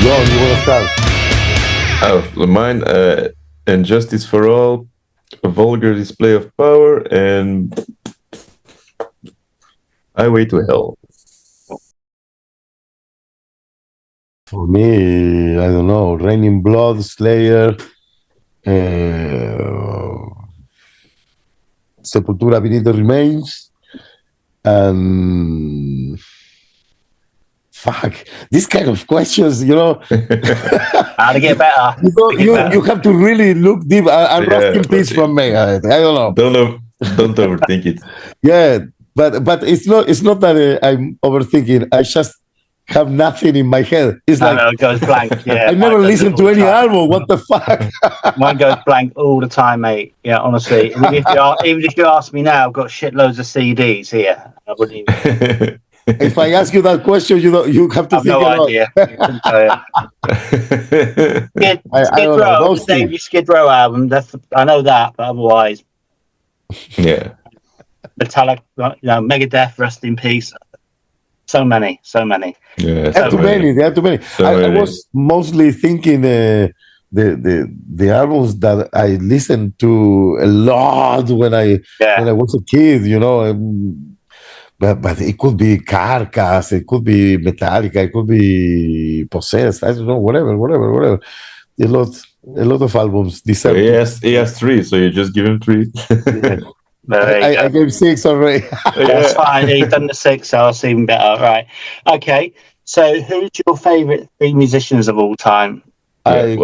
Jorn, you want to start? Mine, Injustice for All, a vulgar display of power, and Highway to Hell. For me, I don't know. Raining Blood, Slayer, Sepultura Beneath the Remains, and fuck, these kind of questions, you know. How to get better. You have to really look deep. I'm asking this from me. I don't know. Don't overthink it. Yeah, but it's not that I'm overthinking. I just have nothing in my head. It's No, it goes blank. Yeah, I never listened to any album. What the fuck? Mine goes blank all the time, mate. Yeah, honestly. Even if you ask me now, I've got shitloads of CDs here. I wouldn't even. If I ask you that question, you have to I've think no about. idea. Skid Row album. I know that, but otherwise, yeah. Metallica, Megadeth, rest in peace. So many. Yeah, There are too many. I was mostly thinking the albums that I listened to a lot when I was a kid, you know. But it could be Carcass, it could be Metallica, it could be Possessed. I don't know, whatever. A lot of albums. He has 3, so you just give him 3. I gave 6 already. That's fine. He's done the 6, so that's even better. Right. Okay. So, who's your favourite 3 musicians of all time? I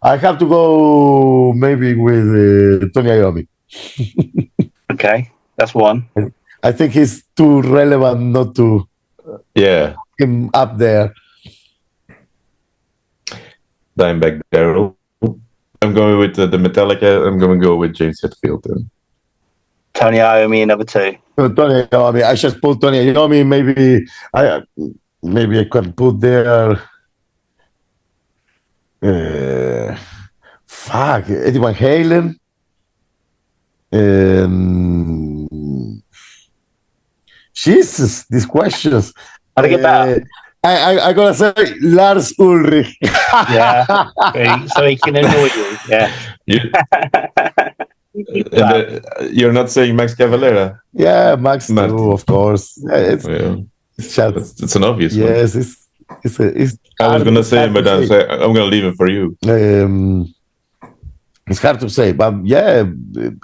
have to go maybe with Tony Iommi. Okay, that's one. I think he's too relevant not to him up there. Dimebag Darrell. I'm going with the Metallica. I'm going to go with James Hetfield then. Tony Iommi, number 2. Tony Iommi. I just put Tony Iommi. Maybe I can put there. Eddie Van Halen. Jesus, these questions. How to get better? I gotta say Lars Ulrich. Yeah, so he can annoy you. Yeah. You're not saying Max Cavalera? Yeah, Max too, of course. It's an obvious one. Yes, it's I was gonna say him, but I'm gonna leave it for you. It's hard to say, but yeah,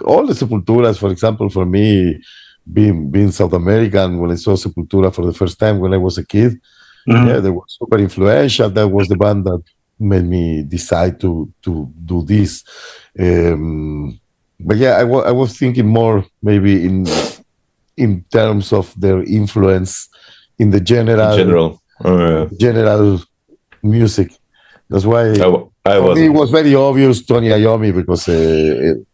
all the Sepulturas, for example, for me, being South American, when I saw Sepultura for the first time when I was a kid, they were super influential. That was the band that made me decide to do this. But yeah, I was thinking more maybe in terms of their influence in the general music. That's why for me it was very obvious Tony Iommi, because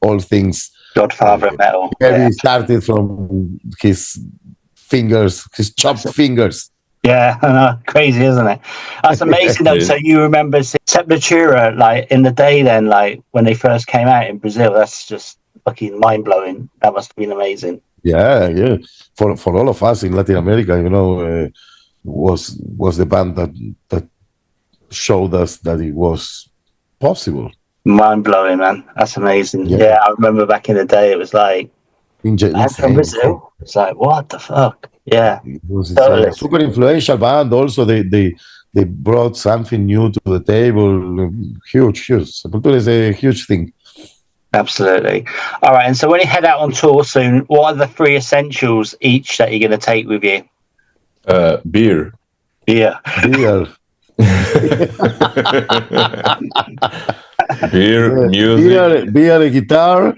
all things Godfather of metal. He started from his chopped fingers. Yeah, I know. Crazy, isn't it? That's amazing though. So you remember Sepultura, like in the day then, like when they first came out in Brazil. That's just fucking mind blowing. That must have been amazing. Yeah. For all of us in Latin America, you know, was the band that showed us that it was possible. Mind blowing, man. That's amazing. Yeah, I remember back in the day, it was like from Brazil. It's like, what the fuck? Yeah, it was totally. Super influential band. Also, they brought something new to the table. Huge. Sepultura is a huge thing. Absolutely. All right. And so when you head out on tour soon, what are the 3 essentials each that you're going to take with you? Beer. Beer, music. Beer, a guitar,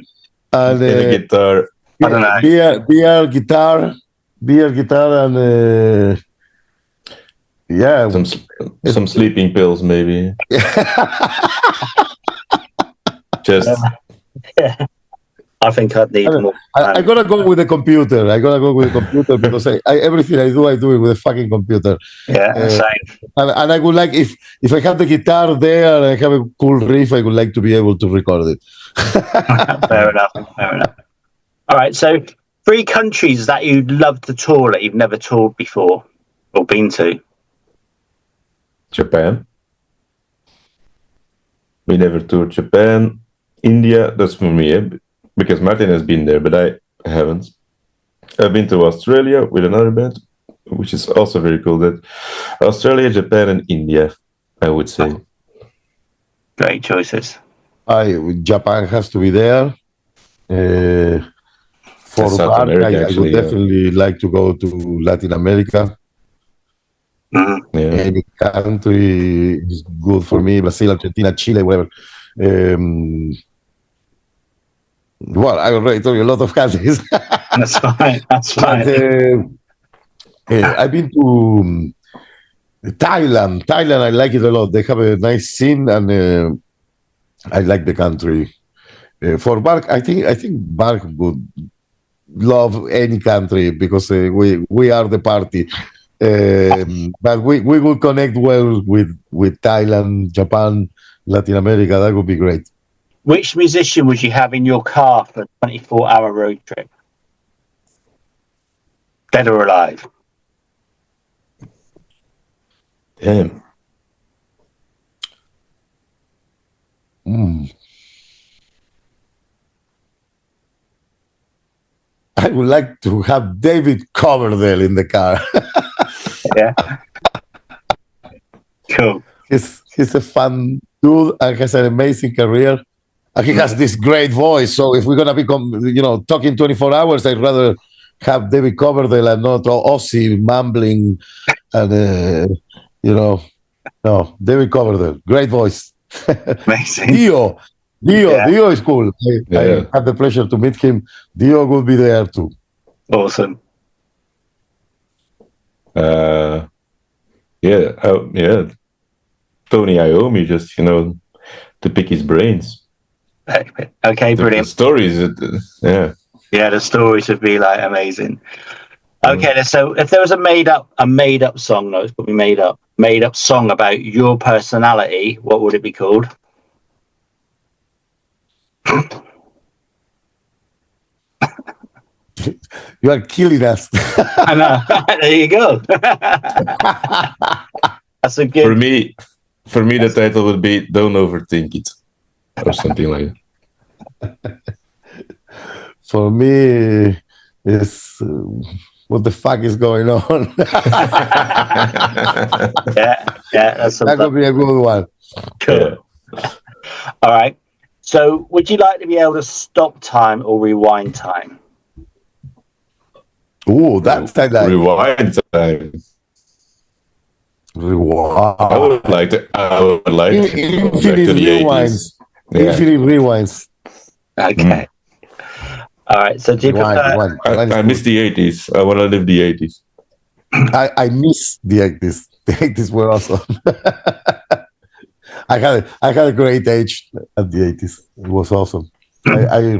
and a guitar. I don't know. Beer, guitar, and some sleeping pills, maybe. Just. I think I'd need more. I gotta go with the computer. Because everything I do it with a fucking computer. Yeah, same. And I would like, if I have the guitar there and I have a cool riff, I would like to be able to record it. Fair enough. All right, so 3 countries that you'd love to tour that you've never toured before or been to. Japan. We never toured Japan. India, that's for me, because Martin has been there, but I haven't. I've been to Australia with another band, which is also very cool. That Australia, Japan, and India, I would say. Great choices. Japan has to be there. For South Bark, America, I would definitely like to go to Latin America. Mm-hmm. Yeah. Any country is good for me. Brazil, Argentina, Chile, whatever. Well, I already told you a lot of countries. That's fine. That's fine. But I've been to Thailand. Thailand, I like it a lot. They have a nice scene, and I like the country. For Bark, I think Bark would love any country because we are the party. But we will connect well with Thailand, Japan, Latin America. That would be great. Which musician would you have in your car for a 24-hour road trip? Dead or alive? Damn. I would like to have David Coverdale in the car. Yeah. Cool. He's a fun dude and has an amazing career. And he has this great voice. So if we're gonna be, talking 24 hours, I'd rather have David Coverdale and not Ozzy mumbling. And no, David Coverdale, great voice. Amazing. Dio is cool. I had the pleasure to meet him. Dio will be there too. Awesome. Tony Iommi, just to pick his brains. Okay, brilliant. The stories, Yeah, the stories would be like amazing. Okay, so if there was a made up song, no, it's probably made up song about your personality, what would it be called? You are killing us. I know. There you go. That's a good. For me, the title would be "Don't Overthink It" or something like that. For me, it's what the fuck is going on? That could be a good one. Cool. Yeah. All right. So, would you like to be able to stop time or rewind time? Oh, that's like rewind time. Rewind. I would like to. Infinite rewinds. Infinite rewinds. Okay. All right. So, do you prefer? I miss the 80s. I want to live the 80s. I miss the 80s. The 80s were awesome. I had a great age at the 80s. It was awesome. I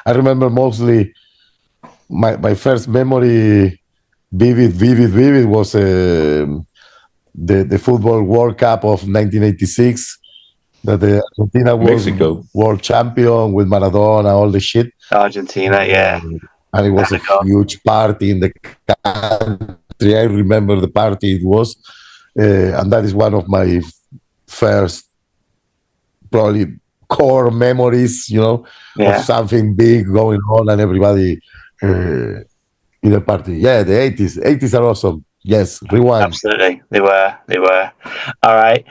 remember mostly my first memory, vivid was the Football World Cup of 1986. That the Argentina was world champion with Maradona, all the shit. Argentina, yeah. And it was a huge party in the country. I remember the party it was. And that is one of my first, probably, core memories, of something big going on and everybody in a party. Yeah, the 80s. 80s are awesome. Yes, rewind. Absolutely. They were. All right.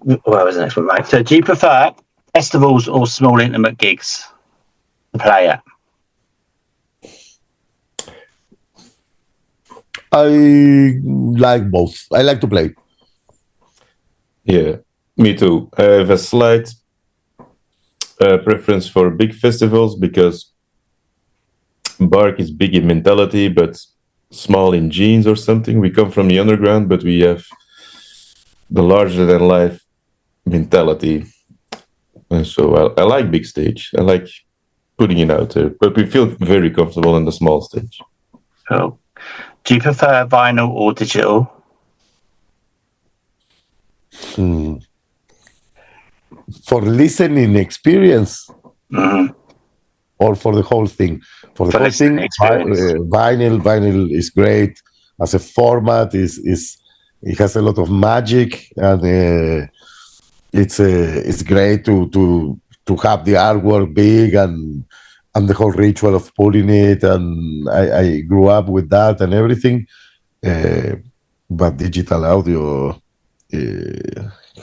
What was the next one, right? So, do you prefer festivals or small intimate gigs to play at? I like both. I like to play. Yeah, me too. I have a slight preference for big festivals because Bark is big in mentality, but small in genes or something. We come from the underground, but we have the larger-than-life mentality. And so I like big stage. I like putting it out there, but we feel very comfortable in the small stage. Cool. Do you prefer vinyl or digital? For listening experience, or for the whole thing? For the whole thing, vinyl is great as a format. It has a lot of magic, and it's great to have the artwork big and the whole ritual of putting it, and I grew up with that and everything. But digital audio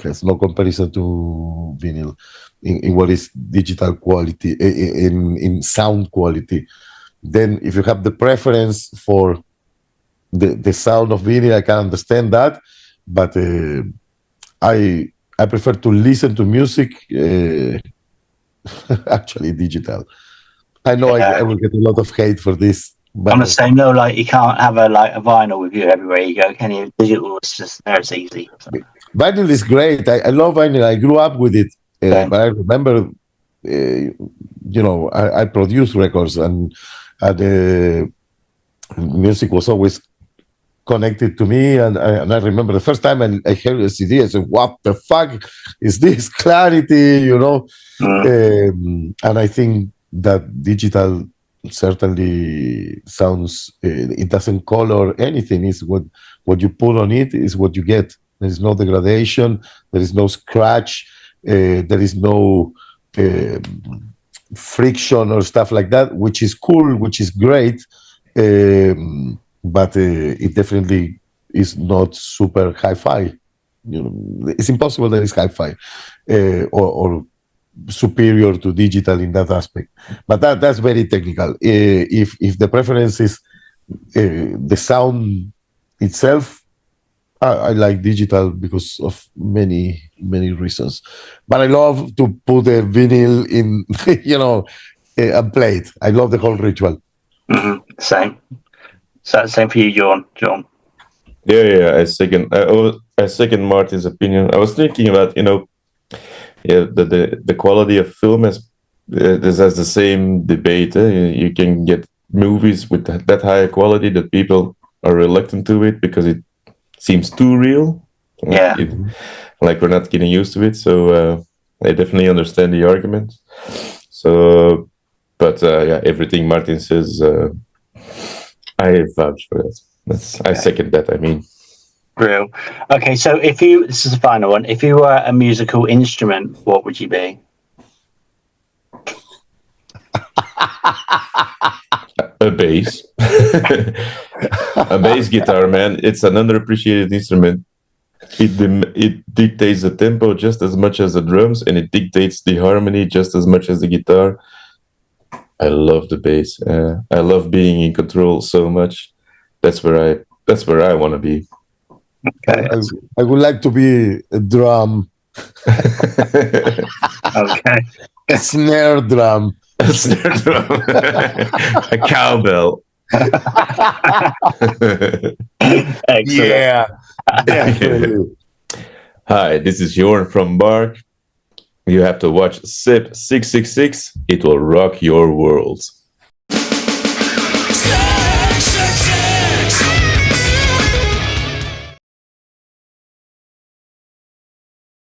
has no comparison to vinyl in what is digital quality, in sound quality. Then if you have the preference for the sound of vinyl, I can understand that, but I prefer to listen to music actually digital. I know I will get a lot of hate for this. But I'm the same. No, like you can't have a vinyl with you everywhere you go, can you? Digital is just there. It's easy. So. Vinyl is great. I love vinyl. I grew up with it, but I remember, I produced records, and the music was always connected to me. And I remember the first time I heard a CD, I said, "What the fuck is this clarity?" And I think that digital certainly sounds. It doesn't color anything. It's what you put on it is what you get. There is no degradation. There is no scratch. There is no friction or stuff like that, which is cool, which is great. But it definitely is not super hi-fi. It's impossible that it's hi-fi or superior to digital in that aspect. But that's very technical. If the preference is the sound itself, I like digital because of many reasons. But I love to put a vinyl in, and play it. I love the whole ritual. Mm-hmm. Same. So same for you, Jorn. Yeah. I second Martin's opinion. I was thinking about, the quality of film has the same debate. You can get movies with that high quality that people are reluctant to it because it seems too real. Yeah. Like we're not getting used to it. So I definitely understand the argument. So, but everything Martin says, I vouch for that. I second that. I mean, real. Okay, so this is the final one. If you were a musical instrument, what would you be? A bass. A bass guitar, man. It's an underappreciated instrument. It dictates the tempo just as much as the drums, and it dictates the harmony just as much as the guitar. I love the bass. I love being in control so much. That's where I want to be. Okay. I would like to be a drum. Okay. A snare drum. A snare drum. A cowbell. Excellent. Yeah, definitely. Hi, this is Jorn from Bark. You have to watch SEBS666. It will rock your world.